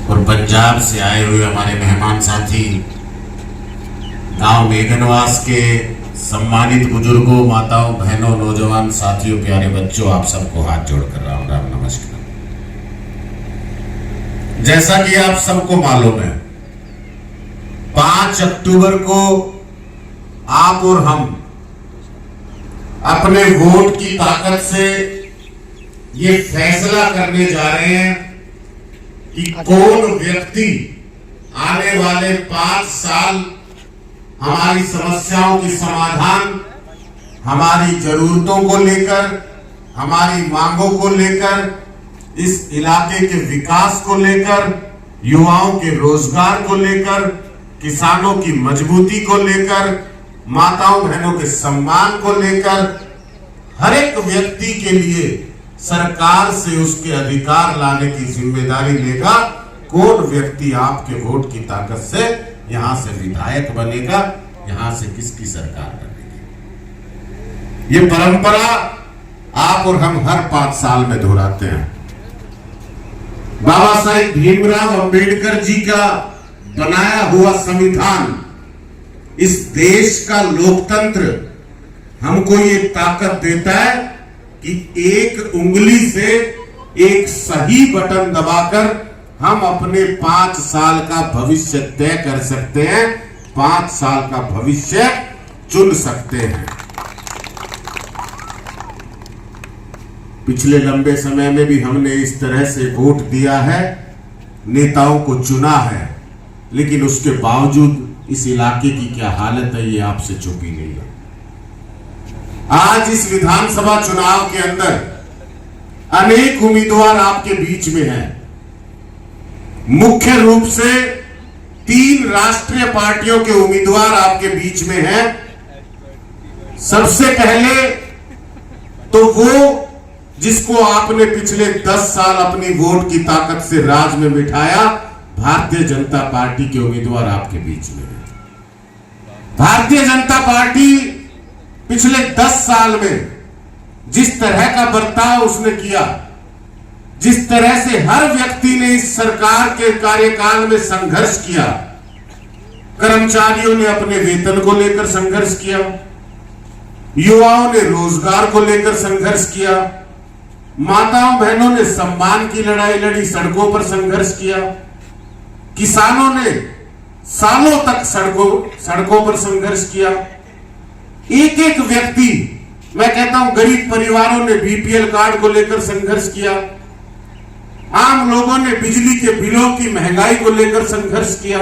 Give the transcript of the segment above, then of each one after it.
और पंजाब से आए हुए हमारे मेहमान साथी, गांव मेघनवास के सम्मानित बुजुर्गों, माताओं, बहनों, नौजवान साथियों, प्यारे बच्चों, आप सबको हाथ जोड़कर राम राम नमस्कार। जैसा कि आप सबको मालूम है, 5 अक्टूबर को आप और हम अपने वोट की ताकत से ये फैसला करने जा रहे हैं कि कौन व्यक्ति आने वाले 5 साल हमारी समस्याओं की समाधान, हमारी जरूरतों को लेकर, हमारी मांगों को लेकर, इस इलाके के विकास को लेकर, युवाओं के रोजगार को लेकर, किसानों की मजबूती को लेकर, माताओं बहनों के सम्मान को लेकर, हर एक व्यक्ति के लिए सरकार से उसके अधिकार लाने की जिम्मेदारी लेगा। कौन व्यक्ति आपके वोट की ताकत से यहां से विधायक बनेगा, यहां से किसकी सरकार बनेगी। ये परंपरा आप और हम हर 5 साल में दोहराते हैं। बाबा साहेब भीमराव अंबेडकर जी का बनाया हुआ संविधान, इस देश का लोकतंत्र हमको ये ताकत देता है कि एक उंगली से एक सही बटन दबाकर हम अपने 5 साल का भविष्य तय कर सकते हैं, 5 साल का भविष्य चुन सकते हैं। पिछले लंबे समय में भी हमने इस तरह से वोट दिया है, नेताओं को चुना है, लेकिन उसके बावजूद इस इलाके की क्या हालत है ये आपसे छुपी नहीं है। आज इस विधानसभा चुनाव के अंदर अनेक उम्मीदवार आपके बीच में हैं। मुख्य रूप से 3 राष्ट्रीय पार्टियों के उम्मीदवार आपके बीच में हैं। सबसे पहले तो वो जिसको आपने पिछले 10 साल अपनी वोट की ताकत से राज में बिठाया, भारतीय जनता पार्टी के उम्मीदवार आपके बीच में हैं। भारतीय जनता पार्टी पिछले 10 साल में जिस तरह का बर्ताव उसने किया, जिस तरह से हर व्यक्ति ने इस सरकार के कार्यकाल में संघर्ष किया, कर्मचारियों ने अपने वेतन को लेकर संघर्ष किया, युवाओं ने रोजगार को लेकर संघर्ष किया, माताओं बहनों ने सम्मान की लड़ाई लड़ी, सड़कों पर संघर्ष किया, किसानों ने सालों तक सड़कों पर संघर्ष किया। एक एक व्यक्ति, मैं कहता हूं गरीब परिवारों ने बीपीएल कार्ड को लेकर संघर्ष किया, आम लोगों ने बिजली के बिलों की महंगाई को लेकर संघर्ष किया।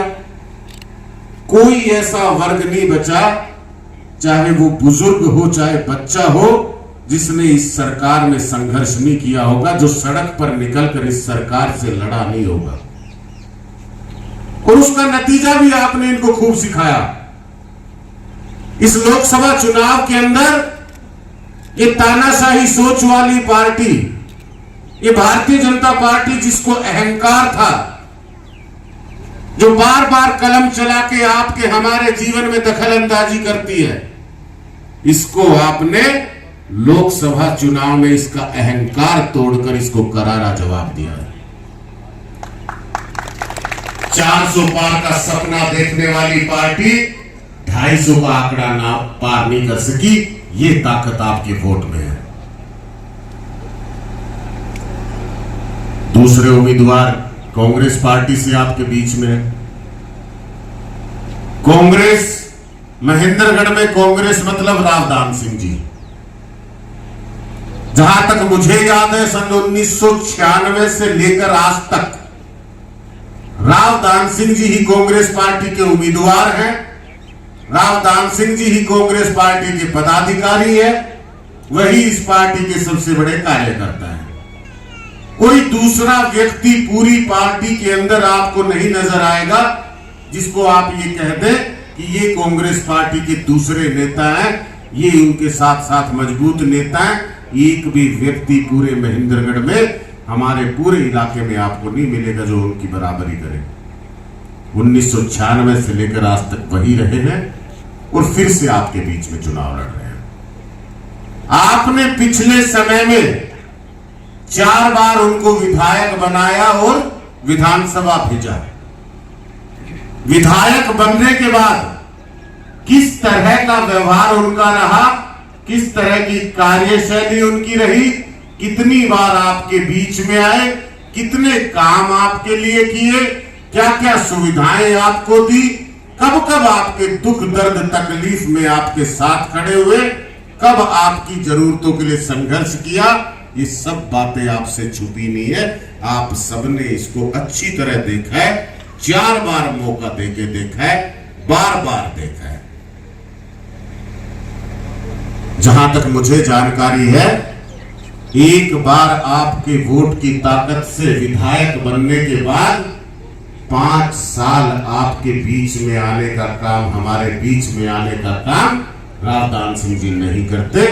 कोई ऐसा वर्ग नहीं बचा, चाहे वो बुजुर्ग हो चाहे बच्चा हो, जिसने इस सरकार में संघर्ष नहीं किया होगा, जो सड़क पर निकलकर इस सरकार से लड़ा नहीं होगा। और उसका नतीजा भी आपने इनको खूब सिखाया। इस लोकसभा चुनाव के अंदर ये तानाशाही सोच वाली पार्टी, ये भारतीय जनता पार्टी जिसको अहंकार था, जो बार बार कलम चला के आपके हमारे जीवन में दखल अंदाजी करती है, इसको आपने लोकसभा चुनाव में इसका अहंकार तोड़कर इसको करारा जवाब दिया है। 400 पार का सपना देखने वाली पार्टी 250 का आंकड़ा ना पार नहीं कर सकी। ये ताकत आपके वोट में है। दूसरे उम्मीदवार कांग्रेस पार्टी से आपके बीच में है। कांग्रेस, महेंद्रगढ़ में कांग्रेस मतलब रावदान सिंह जी। जहां तक मुझे याद है, सन 1996 से लेकर आज तक रावदान सिंह जी ही कांग्रेस पार्टी के उम्मीदवार हैं। रावदान सिंह जी ही कांग्रेस पार्टी के पदाधिकारी है, वही इस पार्टी के सबसे बड़े कार्यकर्ता हैं। कोई दूसरा व्यक्ति पूरी पार्टी के अंदर आपको नहीं नजर आएगा जिसको आप ये कह दें कि ये कांग्रेस पार्टी के दूसरे नेता हैं, ये उनके साथ साथ मजबूत नेता हैं। एक भी व्यक्ति पूरे महेंद्रगढ़ में, हमारे पूरे इलाके में आपको नहीं मिलेगा जो उनकी बराबरी करे। 1996 से लेकर आज तक वही रहे हैं और फिर से आपके बीच में चुनाव लड़ रहे हैं। आपने पिछले समय में 4 बार उनको विधायक बनाया और विधानसभा भेजा। विधायक बनने के बाद किस तरह का व्यवहार उनका रहा, किस तरह की कार्यशैली उनकी रही, कितनी बार आपके बीच में आए, कितने काम आपके लिए किए, क्या क्या सुविधाएं आपको दी, कब कब आपके दुख दर्द तकलीफ में आपके साथ खड़े हुए, कब आपकी जरूरतों के लिए संघर्ष किया, ये सब बातें आपसे छुपी नहीं है। आप सबने इसको अच्छी तरह देखा है, 4 बार मौका देके देखा है, बार बार देखा है। जहां तक मुझे जानकारी है, एक बार आपके वोट की ताकत से विधायक बनने के बाद 5 साल आपके बीच में आने का काम, हमारे बीच में आने का काम रावदान सिंह जी नहीं करते।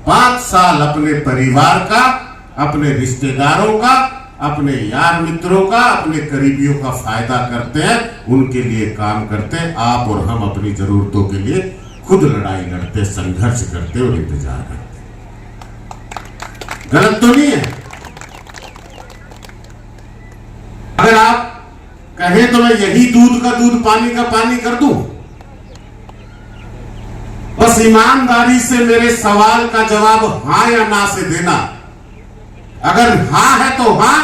5 साल अपने परिवार का, अपने रिश्तेदारों का, अपने यार मित्रों का, अपने करीबियों का फायदा करते हैं, उनके लिए काम करते हैं। आप और हम अपनी जरूरतों के लिए खुद लड़ाई लड़ते, संघर्ष करते और इंतजार करते। गलत तो नहीं है? अगर आप कहें तो मैं यही दूध का दूध, पानी का पानी कर दूं। बस ईमानदारी से मेरे सवाल का जवाब हां या ना से देना। अगर हां है तो हां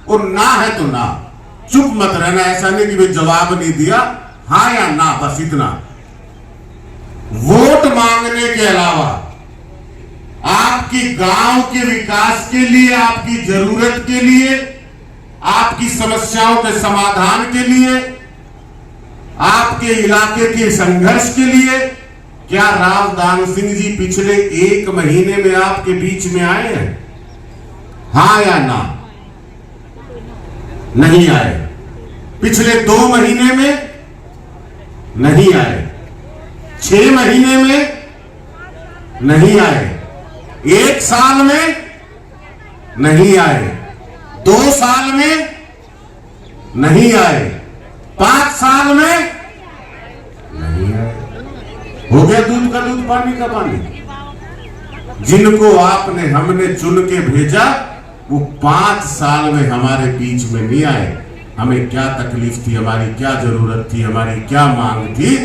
और ना है तो ना। चुप मत रहना, ऐसा नहीं कि भाई जवाब नहीं दिया, हां या ना, बस इतना। वोट मांगने के अलावा आपकी गांव के विकास के लिए, आपकी जरूरत के लिए, आपकी समस्याओं के समाधान के लिए, आपके इलाके के संघर्ष के लिए, क्या रावदान सिंह जी पिछले 1 महीने में आपके बीच में आए हैं? हां या ना? नहीं आए। पिछले 2 महीने में नहीं आए, 6 महीने में नहीं आए, 1 साल में नहीं आए, 2 साल में नहीं आए, 5 साल में नहीं आए। हो गया दूध का दूध, पानी का पानी। जिनको आपने, हमने चुन के भेजा, वो 5 साल में हमारे बीच में नहीं आए। हमें क्या तकलीफ थी, हमारी क्या जरूरत थी, हमारी क्या मांग थी,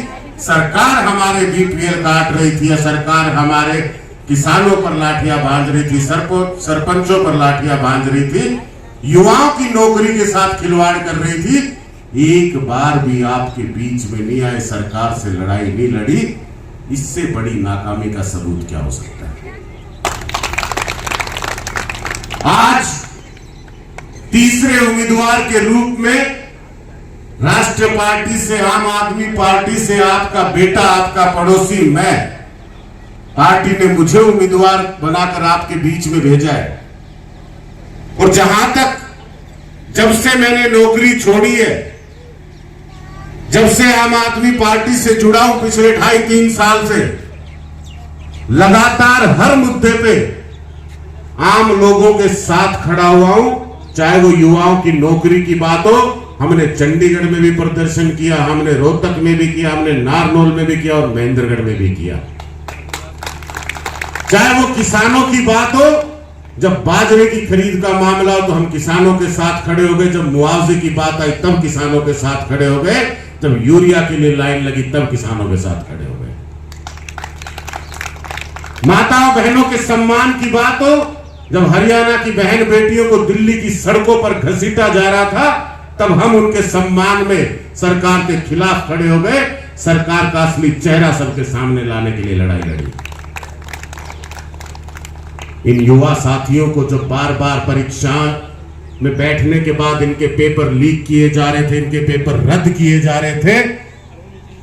सरकार हमारे बीपीएल काट रही थी, या सरकार हमारे किसानों पर लाठियां बांध रही थी, सरपंचों पर लाठियां बांध रही थी, युवाओं की नौकरी के साथ खिलवाड़ कर रही थी, एक बार भी आपके बीच में नहीं आए, सरकार से लड़ाई नहीं लड़ी। इससे बड़ी नाकामी का सबूत क्या हो सकता है? आज तीसरे उम्मीदवार के रूप में राष्ट्रीय पार्टी से, आम आदमी पार्टी से आपका बेटा, आपका पड़ोसी मैं, पार्टी ने मुझे उम्मीदवार बनाकर आपके बीच में भेजा है। और जहां तक, जब से मैंने नौकरी छोड़ी है, जब से आम आदमी पार्टी से जुड़ा हूं, पिछले 2.5-3 साल से लगातार हर मुद्दे पे आम लोगों के साथ खड़ा हुआ हूं। चाहे वो युवाओं की नौकरी की बात हो, हमने चंडीगढ़ में भी प्रदर्शन किया, हमने रोहतक में भी किया, हमने नारनौल में भी किया और महेंद्रगढ़ में भी किया। चाहे वो किसानों की बात हो, जब बाजरे की खरीद का मामला हो तो हम किसानों के साथ खड़े हो गए, जब मुआवजे की बात आई तब किसानों के साथ खड़े हो गए, जब यूरिया के लिए लाइन लगी तब किसानों के साथ खड़े हो गए। माताओं बहनों के सम्मान की बात हो, जब हरियाणा की बहन बेटियों को दिल्ली की सड़कों पर घसीटा जा रहा था, तब हम उनके सम्मान में सरकार के खिलाफ खड़े हो गए, सरकार का असली चेहरा सबके सामने लाने के लिए लड़ाई लड़ी। इन युवा साथियों को जो बार बार परीक्षा में बैठने के बाद इनके पेपर लीक किए जा रहे थे, इनके पेपर रद्द किए जा रहे थे,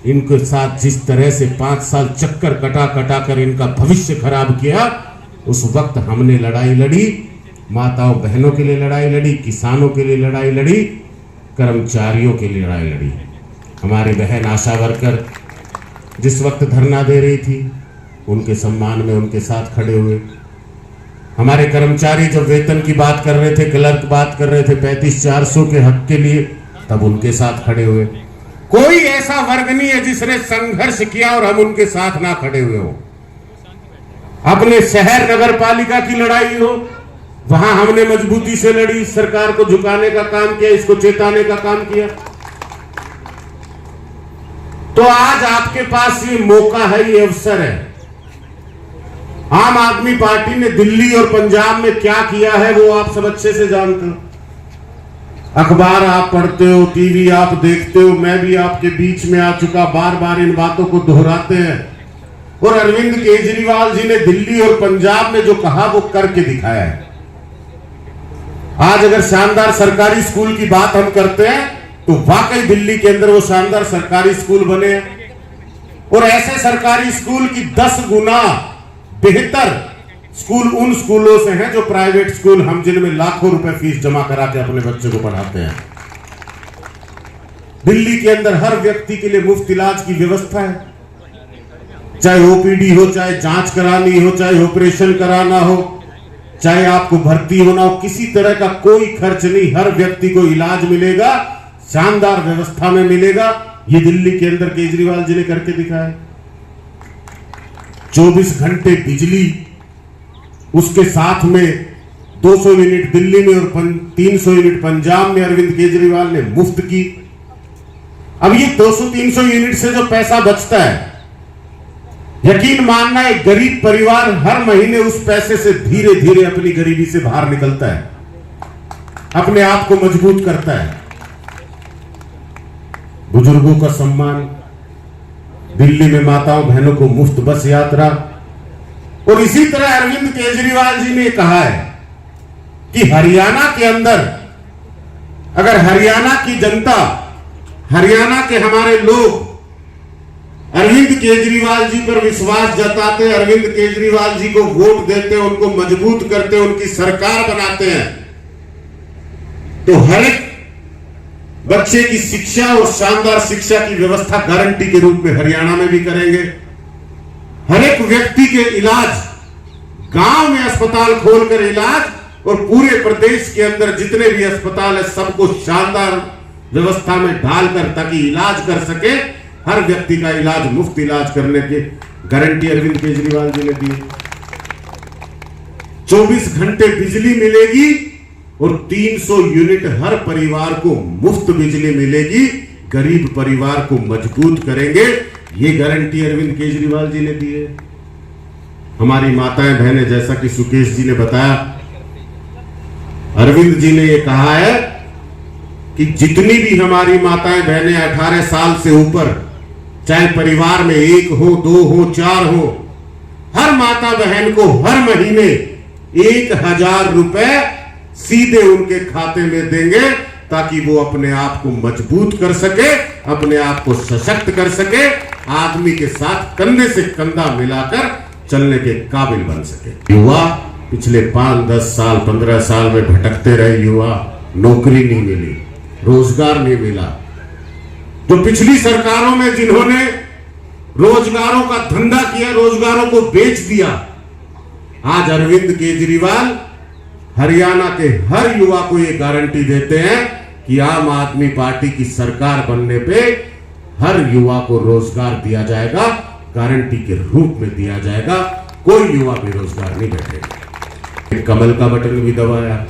इनके साथ जिस तरह से 5 साल चक्कर कटा कटा कर इनका भविष्य खराब किया, उस वक्त हमने लड़ाई लड़ी, माताओं बहनों के लिए लड़ाई लड़ी, किसानों के लिए लड़ाई लड़ी, कर्मचारियों के लिए लड़ाई लड़ी। हमारी बहन आशा वर्कर जिस वक्त धरना दे रही थी, उनके सम्मान में उनके साथ खड़े हुए। हमारे कर्मचारी जब वेतन की बात कर रहे थे, क्लर्क बात कर रहे थे 35,400 के हक के लिए, तब उनके साथ खड़े हुए। कोई ऐसा वर्ग नहीं है जिसने संघर्ष किया और हम उनके साथ ना खड़े हुए हो। अपने शहर नगर पालिका की लड़ाई हो, वहां हमने मजबूती से लड़ी, सरकार को झुकाने का काम किया, इसको चेताने का काम किया। तो आज आपके पास ये मौका है, ये अवसर है। आम आदमी पार्टी ने दिल्ली और पंजाब में क्या किया है वो आप सब अच्छे से जानते हो। अखबार आप पढ़ते हो, टीवी आप देखते हो, मैं भी आपके बीच में आ चुका, बार बार इन बातों को दोहराते हैं। और अरविंद केजरीवाल जी ने दिल्ली और पंजाब में जो कहा वो करके दिखाया है। आज अगर शानदार सरकारी स्कूल की बात हम करते हैं तो वाकई दिल्ली के अंदर वो शानदार सरकारी स्कूल बने हैं। और ऐसे सरकारी स्कूल की 10 गुना बेहतर स्कूल उन स्कूलों से हैं जो प्राइवेट स्कूल हम जिनमें लाखों रुपए फीस जमा करा के अपने बच्चे को पढ़ाते हैं। दिल्ली के अंदर हर व्यक्ति के लिए मुफ्त इलाज की व्यवस्था है, चाहे ओपीडी हो, चाहे जांच करानी हो, चाहे ऑपरेशन कराना हो, चाहे आपको भर्ती होना हो, किसी तरह का कोई खर्च नहीं, हर व्यक्ति को इलाज मिलेगा, शानदार व्यवस्था में मिलेगा। ये दिल्ली के अंदर केजरीवाल जी ने करके दिखाया। 24 घंटे बिजली, उसके साथ में 200 यूनिट दिल्ली में और 300 यूनिट पंजाब में अरविंद केजरीवाल ने मुफ्त की। अब ये 200-300 यूनिट से जो पैसा बचता है, यकीन मानना एक गरीब परिवार हर महीने उस पैसे से धीरे धीरे अपनी गरीबी से बाहर निकलता है, अपने आप को मजबूत करता है। बुजुर्गों का सम्मान, दिल्ली में माताओं बहनों को मुफ्त बस यात्रा। और इसी तरह अरविंद केजरीवाल जी ने कहा है कि हरियाणा के अंदर अगर हरियाणा की जनता, हरियाणा के हमारे लोग अरविंद केजरीवाल जी पर विश्वास जताते, अरविंद केजरीवाल जी को वोट देते, उनको मजबूत करते, उनकी सरकार बनाते हैं, तो हर एक बच्चे की शिक्षा और शानदार शिक्षा की व्यवस्था गारंटी के रूप में हरियाणा में भी करेंगे। हर एक व्यक्ति के इलाज, गांव में अस्पताल खोलकर इलाज, और पूरे प्रदेश के अंदर जितने भी अस्पताल है सबको शानदार व्यवस्था में डालकर ताकि इलाज कर सके, हर व्यक्ति का इलाज मुफ्त इलाज करने की गारंटी अरविंद केजरीवाल जी ने दी। 24 घंटे बिजली मिलेगी और 300 यूनिट हर परिवार को मुफ्त बिजली मिलेगी, गरीब परिवार को मजबूत करेंगे, ये गारंटी अरविंद केजरीवाल जी ने दी है। हमारी माताएं बहनें, जैसा कि सुकेश जी ने बताया, अरविंद जी ने यह कहा है कि जितनी भी हमारी माताएं बहनें 18 साल से ऊपर, चाहे परिवार में 1 हो, 2 हो, 4 हो, हर माता बहन को हर महीने 1000 रुपए सीधे उनके खाते में देंगे ताकि वो अपने आप को मजबूत कर सके, अपने आप को सशक्त कर सके, आदमी के साथ कंधे से कंधा मिलाकर चलने के काबिल बन सके। युवा पिछले 5, 10 साल, 15 साल में भटकते रहे युवा, नौकरी नहीं मिली, रोजगार नहीं मिला। जो पिछली सरकारों में जिन्होंने रोजगारों का धंधा किया, रोजगारों को बेच दिया, आज अरविंद केजरीवाल हरियाणा के हर युवा को यह गारंटी देते हैं कि आम आदमी पार्टी की सरकार बनने पे हर युवा को रोजगार दिया जाएगा, गारंटी के रूप में दिया जाएगा, कोई युवा बेरोजगार नहीं बैठेगा। कमल का बटन भी दबाया,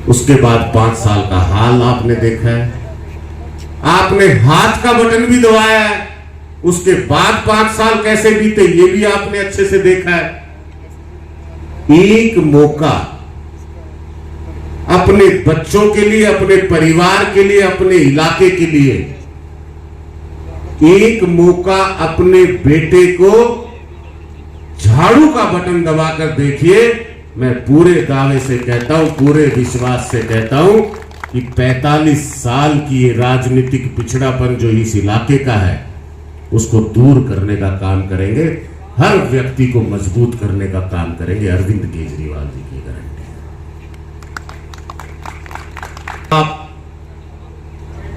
उसके बाद 5 साल का हाल आपने देखा है। आपने हाथ का बटन भी दबाया है, उसके बाद 5 साल कैसे बीते ये भी आपने अच्छे से देखा है। एक मौका अपने बच्चों के लिए, अपने परिवार के लिए, अपने इलाके के लिए, एक मौका अपने बेटे को झाड़ू का बटन दबाकर देखिए। मैं पूरे दावे से कहता हूं, पूरे विश्वास से कहता हूं कि 45 साल की ये राजनीतिक पिछड़ापन जो इस इलाके का है उसको दूर करने का काम करेंगे, हर व्यक्ति को मजबूत करने का काम करेंगे। अरविंद केजरीवाल जी की गारंटी है।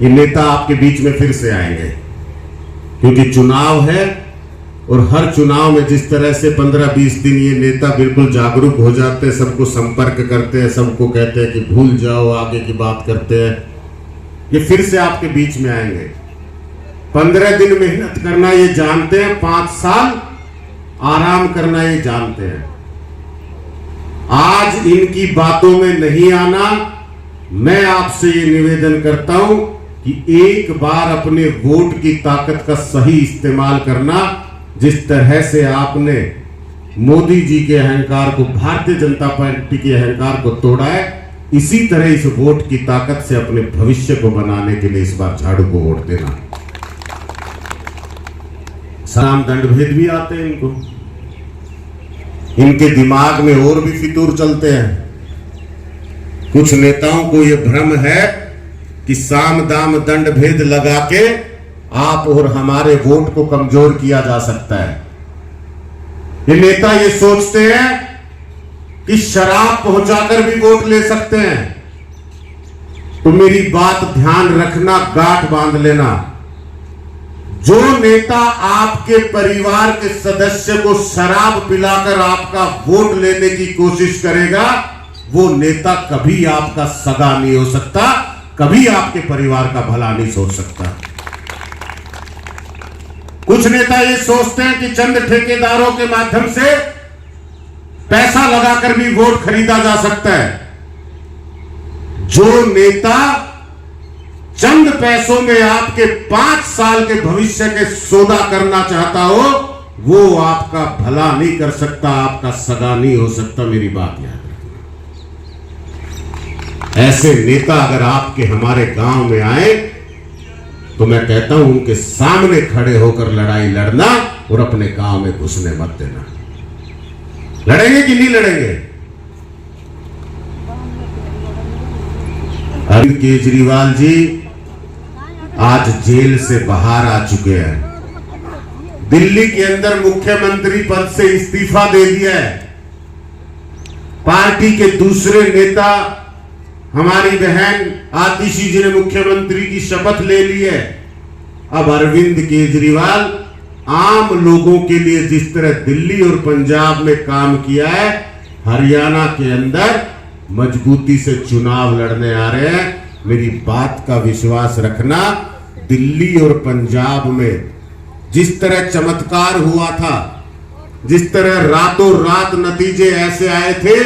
ये नेता आपके बीच में फिर से आएंगे क्योंकि चुनाव है, और हर चुनाव में जिस तरह से 15-20 दिन ये नेता बिल्कुल जागरूक हो जाते हैं, सबको संपर्क करते हैं, सबको कहते हैं कि भूल जाओ, आगे की बात करते हैं, ये फिर से आपके बीच में आएंगे। 15 दिन मेहनत करना ये जानते हैं, 5 साल आराम करना ये जानते हैं। आज इनकी बातों में नहीं आना। मैं आपसे ये निवेदन करता हूं कि एक बार अपने वोट की ताकत का सही इस्तेमाल करना। जिस तरह से आपने मोदी जी के अहंकार को, भारतीय जनता पार्टी के अहंकार को तोड़ा है, इसी तरह इस वोट की ताकत से अपने भविष्य को बनाने के लिए इस बार झाड़ू को वोट देना। साम दंड भेद भी आते हैं इनको, इनके दिमाग में और भी फितूर चलते हैं। कुछ नेताओं को यह भ्रम है कि साम दाम दंड भेद लगा के आप और हमारे वोट को कमजोर किया जा सकता है। ये नेता ये सोचते हैं कि शराब पहुंचाकर भी वोट ले सकते हैं। तो मेरी बात ध्यान रखना, गांठ बांध लेना। जो नेता आपके परिवार के सदस्य को शराब पिलाकर आपका वोट लेने की कोशिश करेगा, वो नेता कभी आपका सगा नहीं हो सकता, कभी आपके परिवार का भला नहीं सोच सकता। कुछ नेता ये सोचते हैं कि चंद ठेकेदारों के माध्यम से पैसा लगाकर भी वोट खरीदा जा सकता है। जो नेता चंद पैसों में आपके 5 साल के भविष्य के सौदा करना चाहता हो, वो आपका भला नहीं कर सकता, आपका सगा नहीं हो सकता। मेरी बात याद रखना। ऐसे नेता अगर आपके हमारे गांव में आए तो मैं कहता हूं उनके सामने खड़े होकर लड़ाई लड़ना और अपने गांव में घुसने मत देना। लड़ेंगे कि नहीं लड़ेंगे? अरविंद केजरीवाल जी आज जेल से बाहर आ चुके हैं। दिल्ली के अंदर मुख्यमंत्री पद से इस्तीफा दे दिया है। पार्टी के दूसरे नेता हमारी बहन आतिशी जी ने मुख्यमंत्री की शपथ ले ली है। अब अरविंद केजरीवाल आम लोगों के लिए जिस तरह दिल्ली और पंजाब में काम किया है, हरियाणा के अंदर मजबूती से चुनाव लड़ने आ रहे हैं। मेरी बात का विश्वास रखना। दिल्ली और पंजाब में जिस तरह चमत्कार हुआ था, जिस तरह रातों रात नतीजे ऐसे आए थे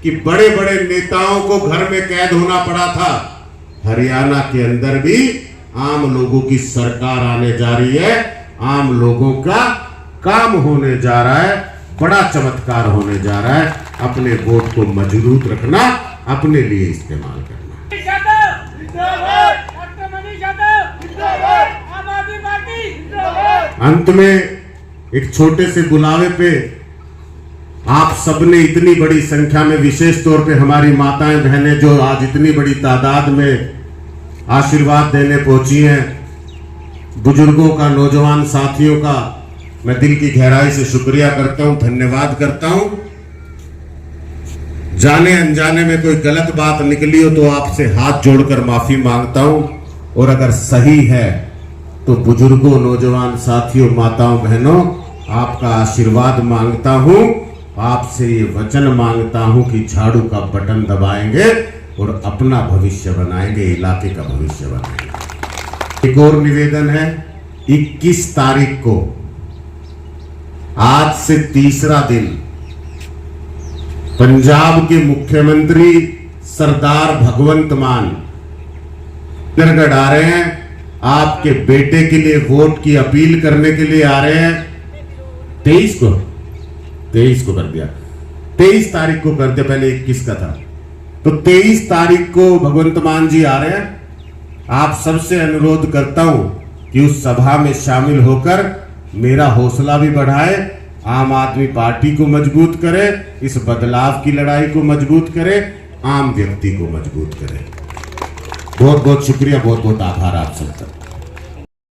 कि बड़े बड़े नेताओं को घर में कैद होना पड़ा था, हरियाणा के अंदर भी आम लोगों की सरकार आने जा रही है। आम लोगों का काम होने जा रहा है, बड़ा चमत्कार होने जा रहा है। अपने वोट को मजबूत रखना, अपने लिए इस्तेमाल करना। अंत में एक छोटे से बुलावे पे आप सबने इतनी बड़ी संख्या में, विशेष तौर पे हमारी माताएं बहनें जो आज इतनी बड़ी तादाद में आशीर्वाद देने पहुंची हैं, बुजुर्गों का, नौजवान साथियों का मैं दिल की गहराई से शुक्रिया करता हूं, धन्यवाद करता हूं। जाने अनजाने में कोई गलत बात निकली हो तो आपसे हाथ जोड़कर माफी मांगता हूं, और अगर सही है तो बुजुर्गों, नौजवान साथियों, माताओं, बहनों, आपका आशीर्वाद मांगता हूं। आपसे ये वचन मांगता हूं कि झाड़ू का बटन दबाएंगे और अपना भविष्य बनाएंगे, इलाके का भविष्य बनाएंगे। एक और निवेदन है, 21 तारीख को, आज से तीसरा दिन, पंजाब के मुख्यमंत्री सरदार भगवंत मान नरगढ़ आ रहे हैं। आपके बेटे के लिए वोट की अपील करने के लिए आ रहे हैं। 23 को कर दिया, 23 तारीख को कर दिया, पहले 21 का था। तो 23 तारीख को भगवंत मान जी आ रहे हैं। आप सबसे अनुरोध करता हूं कि उस सभा में शामिल होकर मेरा हौसला भी बढ़ाए, आम आदमी पार्टी को मजबूत करे, इस बदलाव की लड़ाई को मजबूत करे, आम व्यक्ति को मजबूत करे। बहुत बहुत शुक्रिया, बहुत बहुत आभार आप सबका।